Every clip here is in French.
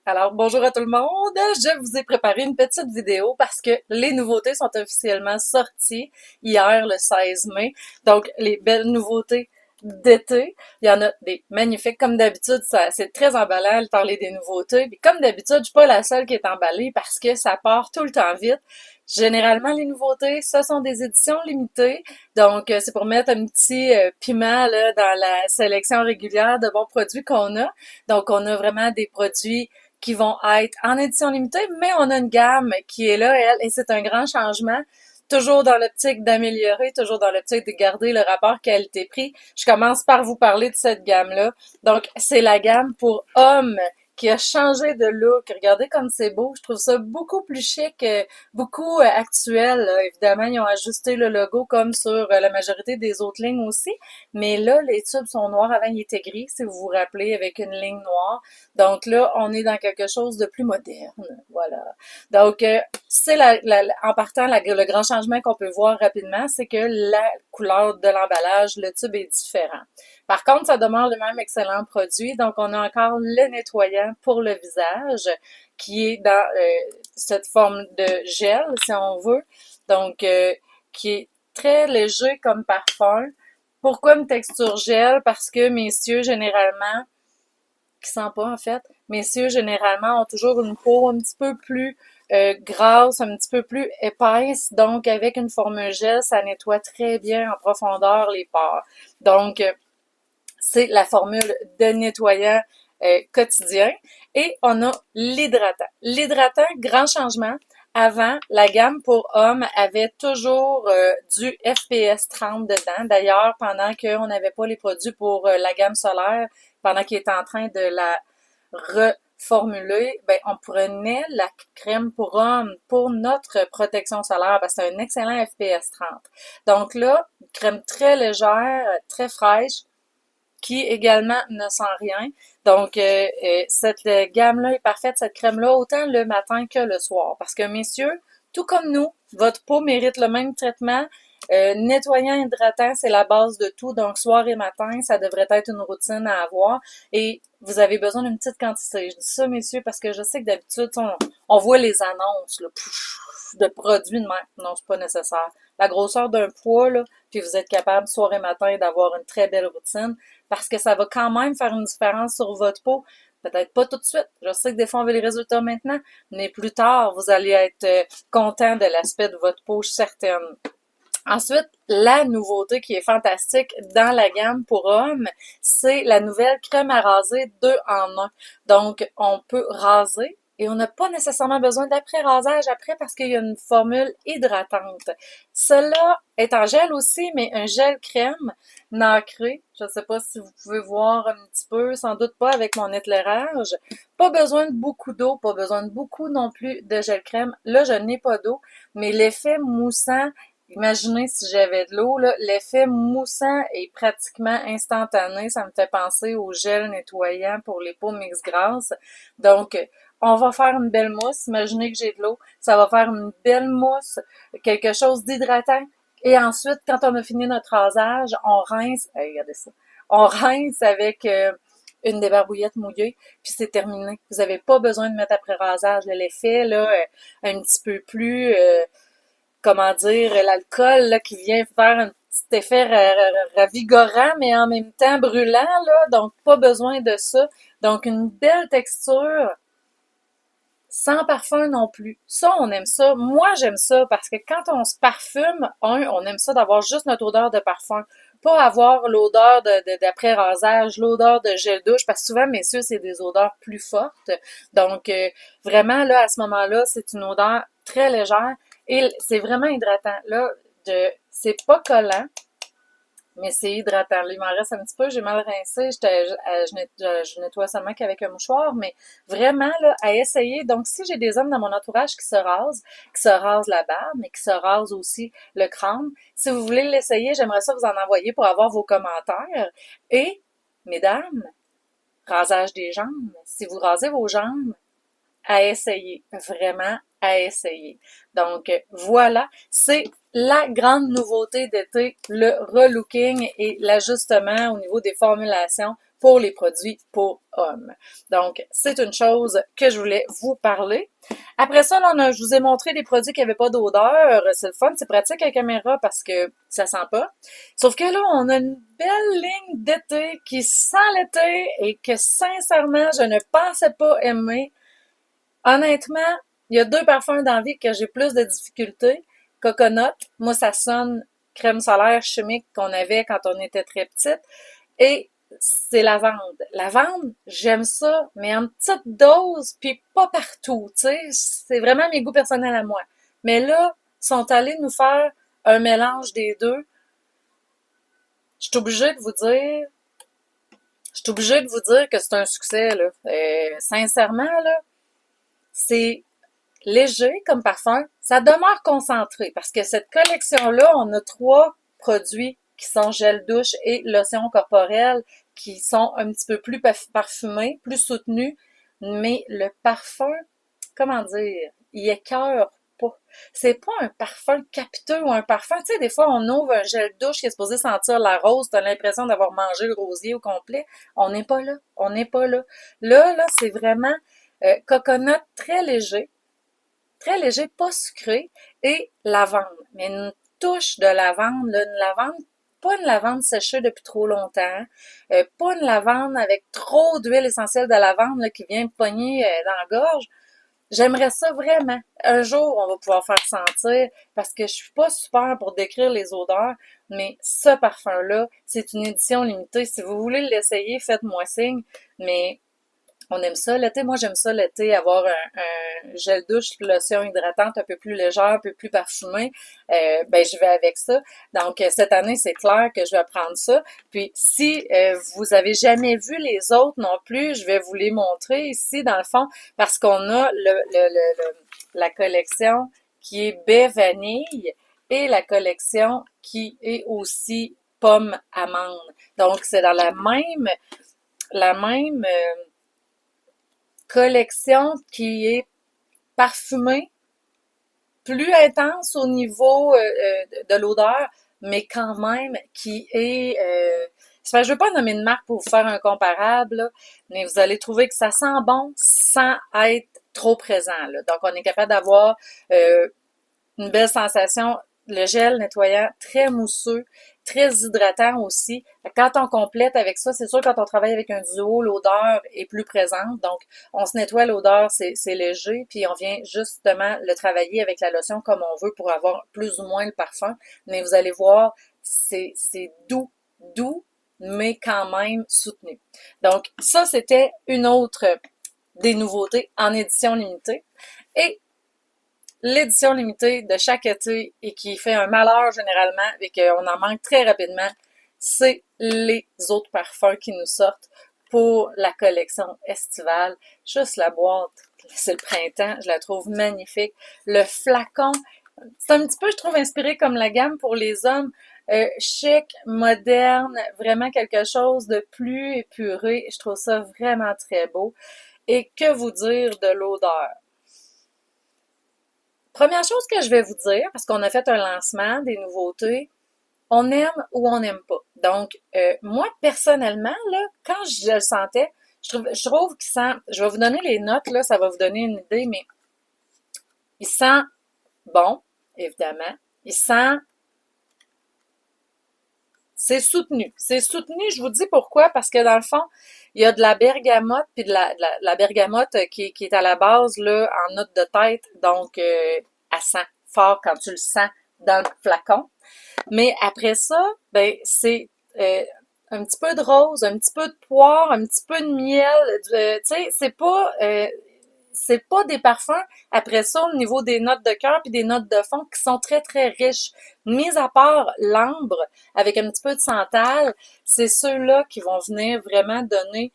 Alors, bonjour à tout le monde. Je vous ai préparé une petite vidéo parce que les nouveautés sont officiellement sorties hier, le 16 mai. Donc, les belles nouveautés d'été. Il y en a des magnifiques. Comme d'habitude, c'est très emballant de parler des nouveautés. Puis comme d'habitude, je suis pas la seule qui est emballée parce que ça part tout le temps vite. Généralement, les nouveautés, ce sont des éditions limitées. Donc, c'est pour mettre un petit piment là, dans la sélection régulière de bons produits qu'on a. Donc, on a vraiment des produits qui vont être en édition limitée, mais on a une gamme qui est là, elle, et c'est un grand changement. Toujours dans l'optique d'améliorer, toujours dans l'optique de garder le rapport qualité-prix. Je commence par vous parler de cette gamme-là. Donc, c'est la gamme pour hommes qui a changé de look. Regardez comme c'est beau. Je trouve ça beaucoup plus chic, beaucoup actuel. Là. Évidemment, ils ont ajusté le logo comme sur la majorité des autres lignes aussi. Mais là, les tubes sont noirs. Avant, ils étaient gris, si vous vous rappelez, avec une ligne noire. Donc là, on est dans quelque chose de plus moderne. Voilà. Donc, c'est en partant, le grand changement qu'on peut voir rapidement, c'est que la couleur de l'emballage, le tube est différent. Par contre, ça demeure le même excellent produit. Donc, on a encore le nettoyant pour le visage qui est dans cette forme de gel, si on veut. Donc, qui est très léger comme parfum. Pourquoi une texture gel? Parce que, messieurs, généralement, qui sent pas en fait, messieurs, généralement, ont toujours une peau un petit peu plus grasse, un petit peu plus épaisse. Donc, avec une formule gel, ça nettoie très bien en profondeur les pores. Donc, c'est la formule de nettoyant quotidien. Et on a l'hydratant. L'hydratant, grand changement. Avant, la gamme pour hommes avait toujours du FPS 30 dedans. D'ailleurs, pendant qu'on n'avait pas les produits pour la gamme solaire, pendant qu'il était en train de la reformuler, ben, on prenait la crème pour hommes pour notre protection solaire parce que c'est un excellent FPS 30. Donc là, crème très légère, très fraîche, qui également ne sent rien. Donc, cette gamme-là est parfaite, cette crème-là, autant le matin que le soir. Parce que, messieurs, tout comme nous, votre peau mérite le même traitement. Nettoyant, hydratant, c'est la base de tout. Donc, soir et matin, ça devrait être une routine à avoir. Et vous avez besoin d'une petite quantité. Je dis ça, messieurs, parce que je sais que d'habitude, on voit les annonces là, de produits de même. Non, c'est pas nécessaire. La grosseur d'un poids, là, puis vous êtes capable, soir et matin, d'avoir une très belle routine parce que ça va quand même faire une différence sur votre peau. Peut-être pas tout de suite. Je sais que des fois, on veut les résultats maintenant, mais plus tard, vous allez être content de l'aspect de votre peau, je suis certaine. Ensuite, la nouveauté qui est fantastique dans la gamme pour hommes, c'est la nouvelle crème à raser 2 en un. Donc, on peut raser et on n'a pas nécessairement besoin d'après-rasage après parce qu'il y a une formule hydratante. Cela est en gel aussi, mais un gel crème nacré. Je ne sais pas si vous pouvez voir un petit peu, sans doute pas avec mon éclairage. Pas besoin de beaucoup d'eau, pas besoin de beaucoup non plus de gel crème. Là, je n'ai pas d'eau, mais l'effet moussant. Imaginez si j'avais de l'eau, là, l'effet moussant est pratiquement instantané. Ça me fait penser au gel nettoyant pour les peaux mix grasses. Donc, on va faire une belle mousse. Imaginez que j'ai de l'eau. Ça va faire une belle mousse, quelque chose d'hydratant. Et ensuite, quand on a fini notre rasage, on rince. Hey, regardez ça. On rince avec une débarbouillette mouillée, puis c'est terminé. Vous n'avez pas besoin de mettre après rasage. L'effet, là, un petit peu plus comment dire, l'alcool là, qui vient faire un petit effet ravigorant, mais en même temps brûlant, là, donc pas besoin de ça. Donc une belle texture, sans parfum non plus. Ça, on aime ça. Moi, j'aime ça parce que quand on se parfume, on aime ça d'avoir juste notre odeur de parfum. Pas avoir l'odeur d'après-rasage, l'odeur de gel douche, parce que souvent, messieurs, c'est des odeurs plus fortes. Donc, vraiment, là, à ce moment-là, c'est une odeur très légère et c'est vraiment hydratant. Là, c'est pas collant, mais c'est hydratant. Là, il m'en reste un petit peu, j'ai mal rincé, je nettoie seulement qu'avec un mouchoir, mais vraiment, là, à essayer. Donc, si j'ai des hommes dans mon entourage qui se rasent la barbe, mais qui se rasent aussi le crâne, si vous voulez l'essayer, j'aimerais ça vous en envoyer pour avoir vos commentaires. Et, mesdames, rasage des jambes. Si vous rasez vos jambes, à essayer, vraiment à essayer. Donc voilà, c'est la grande nouveauté d'été, le relooking et l'ajustement au niveau des formulations pour les produits pour hommes. Donc, c'est une chose que je voulais vous parler. Après ça, là, je vous ai montré des produits qui n'avaient pas d'odeur. C'est le fun, c'est pratique à la caméra parce que ça sent pas. Sauf que là, on a une belle ligne d'été qui sent l'été et que sincèrement, je ne pensais pas aimer. Honnêtement, il y a deux parfums dans la vie que j'ai plus de difficultés. Coconut, moi, ça sonne crème solaire chimique qu'on avait quand on était très petite. Et c'est lavande. Lavande, j'aime ça, mais en petite dose, puis pas partout, tu sais. C'est vraiment mes goûts personnels à moi. Mais là, ils sont allés nous faire un mélange des deux. Je suis obligée de vous dire, je suis obligée de vous dire que c'est un succès, là. Sincèrement, là, c'est léger comme parfum. Ça demeure concentré parce que cette collection-là, on a 3 produits qui sont gel douche et lotion corporelle qui sont un petit peu plus parfumés, plus soutenus, mais le parfum, comment dire, il écœure pas. C'est pas un parfum capiteux ou un parfum, tu sais, des fois on ouvre un gel douche qui est supposé sentir la rose, t'as l'impression d'avoir mangé le rosier au complet. On n'est pas là, on n'est pas là. Là, c'est vraiment coconut très léger, pas sucré, et lavande. Mais une touche de lavande, là, une lavande, pas une lavande séchée depuis trop longtemps, pas une lavande avec trop d'huile essentielle de lavande là, qui vient pogner dans la gorge. J'aimerais ça vraiment. Un jour, on va pouvoir faire sentir, parce que je suis pas super pour décrire les odeurs, mais ce parfum-là, c'est une édition limitée. Si vous voulez l'essayer, faites-moi signe, mais on aime ça l'été. Moi, j'aime ça l'été, avoir un gel douche, lotion hydratante un peu plus légère, un peu plus parfumée. Ben, je vais avec ça. Donc, cette année, c'est clair que je vais prendre ça. Puis, si vous avez jamais vu les autres non plus, je vais vous les montrer ici, dans le fond, parce qu'on a la collection qui est baie vanille et la collection qui est aussi pomme amande. Donc, c'est dans la même collection qui est parfumée, plus intense au niveau de l'odeur, mais quand même qui est... je veux pas nommer une marque pour vous faire un comparable, là, mais vous allez trouver que ça sent bon sans être trop présent. Là. Donc, on est capable d'avoir une belle sensation. Le gel nettoyant très mousseux, très hydratant aussi. Quand on complète avec ça, c'est sûr quand on travaille avec un duo, l'odeur est plus présente. Donc, on se nettoie l'odeur, c'est léger, puis on vient justement le travailler avec la lotion comme on veut pour avoir plus ou moins le parfum. Mais vous allez voir, c'est doux, mais quand même soutenu. Donc, ça, c'était une autre des nouveautés en édition limitée. Et l'édition limitée de chaque été et qui fait un malheur généralement et qu'on en manque très rapidement, c'est les autres parfums qui nous sortent pour la collection estivale. Juste la boîte, c'est le printemps, je la trouve magnifique. Le flacon, c'est un petit peu, je trouve, inspiré comme la gamme pour les hommes. Chic, moderne, vraiment quelque chose de plus épuré. Je trouve ça vraiment très beau. Et que vous dire de l'odeur? Première chose que je vais vous dire, parce qu'on a fait un lancement, des nouveautés, on aime ou on n'aime pas. Donc, moi, personnellement, là, quand je le sentais, je trouve qu'il sent, je vais vous donner les notes, là, ça va vous donner une idée, mais il sent bon, évidemment. Il sent, c'est soutenu. C'est soutenu, je vous dis pourquoi, parce que dans le fond, il y a de la bergamote, puis de la bergamote qui est à la base, là, en note de tête, donc, elle sent fort quand tu le sens dans le flacon. Mais après ça, ben c'est un petit peu de rose, un petit peu de poire, un petit peu de miel. Tu sais, c'est pas des parfums. Après ça, au niveau des notes de cœur puis des notes de fond qui sont très très riches. Mis à part l'ambre avec un petit peu de santal, c'est ceux-là qui vont venir vraiment donner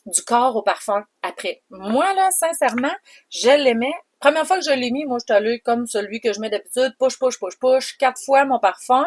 du corps au parfum après. Moi là, sincèrement, je l'aimais. Première fois que je l'ai mis, moi, je suis allée comme celui que je mets d'habitude, push, push, push, push, 4 fois mon parfum,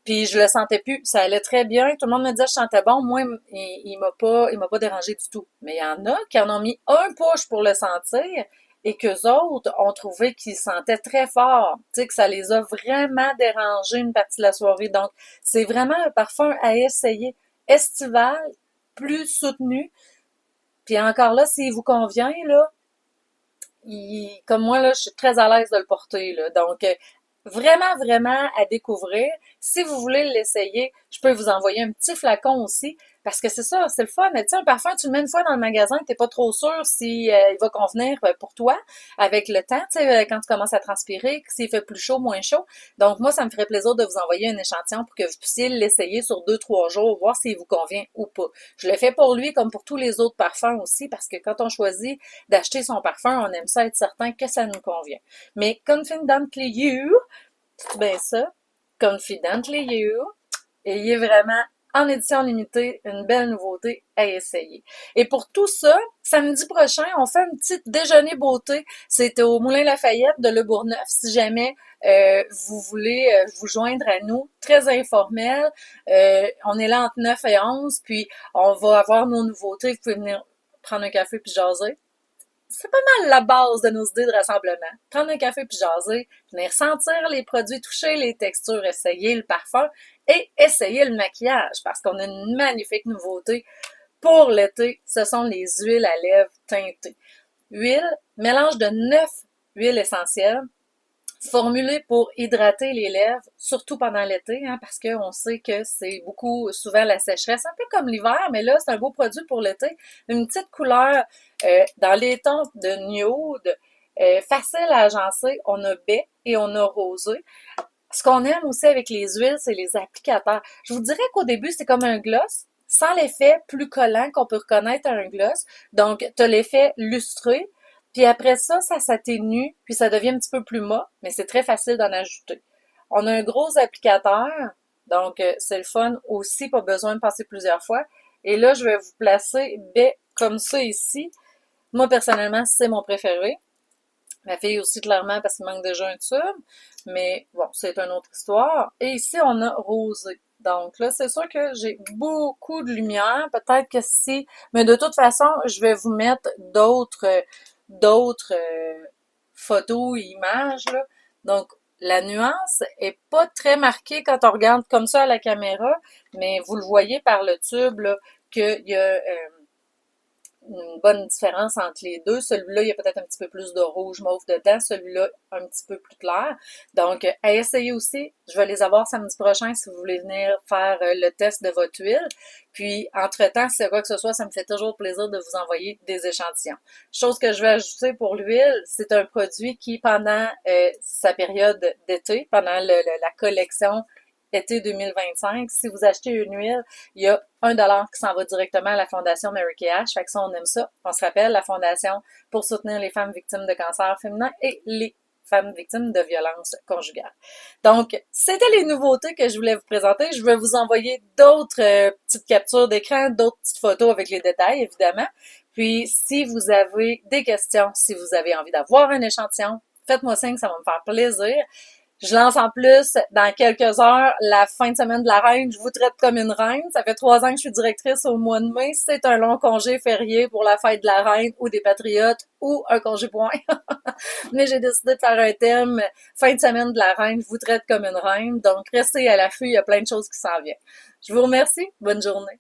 puis je le sentais plus, ça allait très bien, tout le monde me disait que je sentais bon, moi, il m'a pas dérangé du tout. Mais il y en a qui en ont mis un push pour le sentir, et qu'eux autres ont trouvé qu'ils sentaient très fort, tu sais, que ça les a vraiment dérangés une partie de la soirée. Donc, c'est vraiment un parfum à essayer. estival, plus soutenu. Puis encore là, s'il vous convient, là, comme moi, là, je suis très à l'aise de le porter, là. Donc, vraiment, vraiment à découvrir. Si vous voulez l'essayer, je peux vous envoyer un petit flacon aussi, parce que c'est ça, c'est le fun. Tu sais, un parfum, tu le mets une fois dans le magasin, t'es pas trop sûr si il va convenir pour toi avec le temps, tu sais, quand tu commences à transpirer, s'il fait plus chaud, moins chaud. Donc, moi, ça me ferait plaisir de vous envoyer un échantillon pour que vous puissiez l'essayer sur 2, 3 jours, voir s'il vous convient ou pas. Je le fais pour lui comme pour tous les autres parfums aussi, parce que quand on choisit d'acheter son parfum, on aime ça être certain que ça nous convient. Mais confidently you, c'est bien ça, confidently you, ayez vraiment en édition limitée une belle nouveauté à essayer. Et pour tout ça, samedi prochain, on fait un petit déjeuner beauté. C'est au Moulin Lafayette de Le Bourgneuf. Si jamais vous voulez vous joindre à nous, très informel. On est là entre 9 et 11, puis on va avoir nos nouveautés. Vous pouvez venir prendre un café puis jaser. C'est pas mal la base de nos idées de rassemblement. Prendre un café puis jaser, venir sentir les produits, toucher les textures, essayer le parfum et essayer le maquillage parce qu'on a une magnifique nouveauté pour l'été. Ce sont les huiles à lèvres teintées. Huile, mélange de 9 huiles essentielles formulées pour hydrater les lèvres, surtout pendant l'été, hein, parce qu'on sait que c'est beaucoup, souvent la sécheresse, un peu comme l'hiver, mais là, c'est un beau produit pour l'été. Une petite couleur dans les tons de nude, facile à agencer. On a baie et on a rosé. Ce qu'on aime aussi avec les huiles, c'est les applicateurs. Je vous dirais qu'au début, c'est comme un gloss, sans l'effet plus collant qu'on peut reconnaître à un gloss. Donc, tu as l'effet lustré, puis après ça, ça s'atténue, puis ça devient un petit peu plus mat, mais c'est très facile d'en ajouter. On a un gros applicateur, donc c'est le fun aussi, pas besoin de passer plusieurs fois. Et là, je vais vous placer baie comme ça ici. Moi, personnellement, c'est mon préféré. Ma fille aussi, clairement, parce qu'il manque déjà un tube. Mais bon, c'est une autre histoire. Et ici, on a rosé. Donc là, c'est sûr que j'ai beaucoup de lumière. Peut-être que si... Mais de toute façon, je vais vous mettre d'autres photos et images, là. Donc, la nuance est pas très marquée quand on regarde comme ça à la caméra, mais vous le voyez par le tube, là, qu'il y a une bonne différence entre les deux. Celui-là, il y a peut-être un petit peu plus de rouge mauve dedans. Celui-là, un petit peu plus clair. Donc, à essayer aussi. Je vais les avoir samedi prochain si vous voulez venir faire le test de votre huile. Puis, entre-temps, si c'est quoi que ce soit, ça me fait toujours plaisir de vous envoyer des échantillons. Chose que je vais ajouter pour l'huile, c'est un produit qui, pendant sa période d'été, pendant la collection été 2025, si vous achetez une huile, il y a 1$ qui s'en va directement à la Fondation Mary Kay Ash. Fait que ça, on aime ça. On se rappelle, la Fondation pour soutenir les femmes victimes de cancer féminin et les femmes victimes de violences conjugales. Donc, c'était les nouveautés que je voulais vous présenter. Je vais vous envoyer d'autres petites captures d'écran, d'autres petites photos avec les détails, évidemment. Puis, si vous avez des questions, si vous avez envie d'avoir un échantillon, faites-moi signe, ça va me faire plaisir. Je lance en plus, dans quelques heures, la fin de semaine de la reine. Je vous traite comme une reine. Ça fait 3 ans que je suis directrice au mois de mai. C'est un long congé férié pour la fête de la reine ou des patriotes ou un congé point. Mais j'ai décidé de faire un thème fin de semaine de la reine. Je vous traite comme une reine. Donc, restez à l'affût. Il y a plein de choses qui s'en viennent. Je vous remercie. Bonne journée.